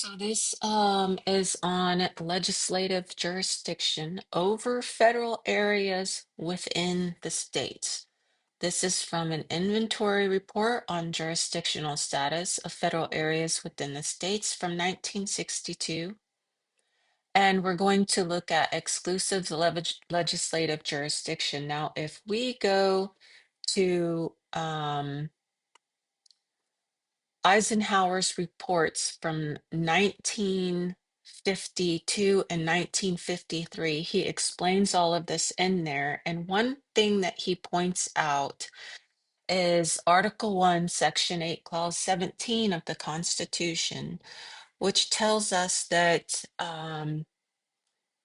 So this is on legislative jurisdiction over federal areas within the states. This is from an inventory report on jurisdictional status of federal areas within the states from 1962. And we're going to look at exclusive legislative jurisdiction. Now, if we go to Eisenhower's reports from 1952 and 1953, he explains all of this in there. And one thing that he points out is Article 1, Section 8, Clause 17 of the Constitution, which tells us that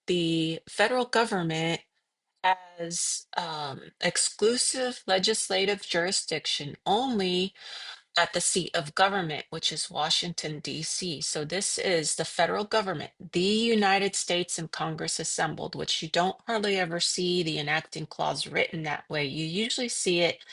the federal government has exclusive legislative jurisdiction only at the seat of government, which is Washington, D.C. So this is the federal government, the United States and Congress assembled, which you don't hardly ever see the enacting clause written that way. You usually see it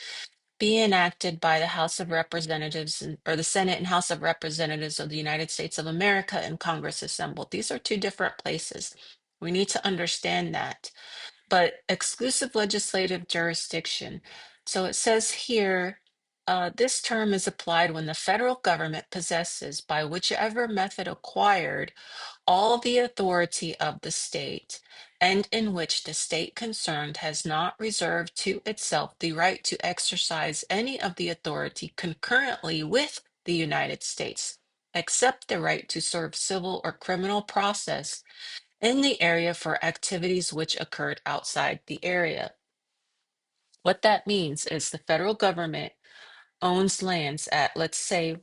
be enacted by the House of Representatives or the Senate and House of Representatives of the United States of America and Congress assembled. These are two different places. We need to understand that. But exclusive legislative jurisdiction. So it says here, this term is applied when the federal government possesses, by whichever method acquired, all the authority of the state, and in which the state concerned has not reserved to itself the right to exercise any of the authority concurrently with the United States, except the right to serve civil or criminal process in the area for activities which occurred outside the area. What that means is the federal government owns lands at, let's say,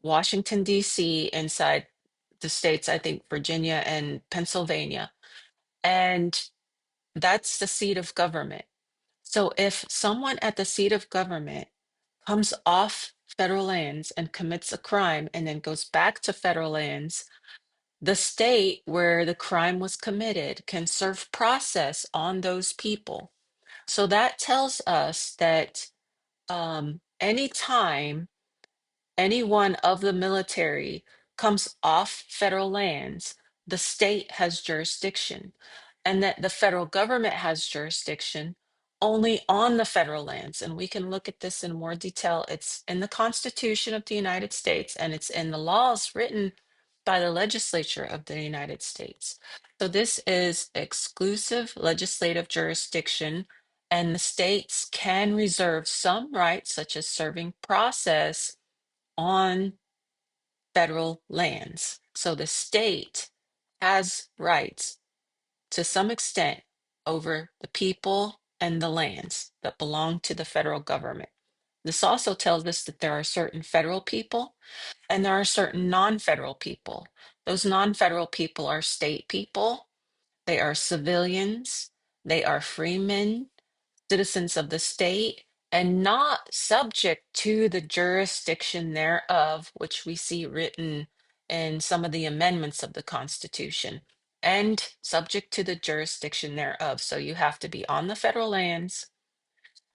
Washington, D.C., inside the states, I think Virginia and Pennsylvania. And that's the seat of government. So if someone at the seat of government comes off federal lands and commits a crime and then goes back to federal lands, the state where the crime was committed can serve process on those people. So that tells us that anytime anyone of the military comes off federal lands, the state has jurisdiction, and that the federal government has jurisdiction only on the federal lands. And we can look at this in more detail. It's in the Constitution of the United States, and it's in the laws written by the legislature of the United States. So this is exclusive legislative jurisdiction, and the states can reserve some rights, such as serving process on federal lands. So the state has rights to some extent over the people and the lands that belong to the federal government. This also tells us that there are certain federal people and there are certain non-federal people. Those non-federal people are state people, they are civilians, they are freemen, citizens of the state, and not subject to the jurisdiction thereof, which we see written in some of the amendments of the Constitution, and subject to the jurisdiction thereof. So you have to be on the federal lands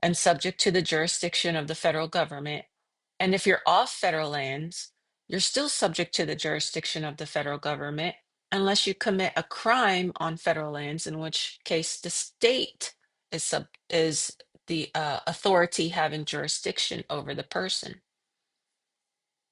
and subject to the jurisdiction of the federal government. And if you're off federal lands, you're still subject to the jurisdiction of the federal government unless you commit a crime on federal lands, in which case the state is the authority having jurisdiction over the person.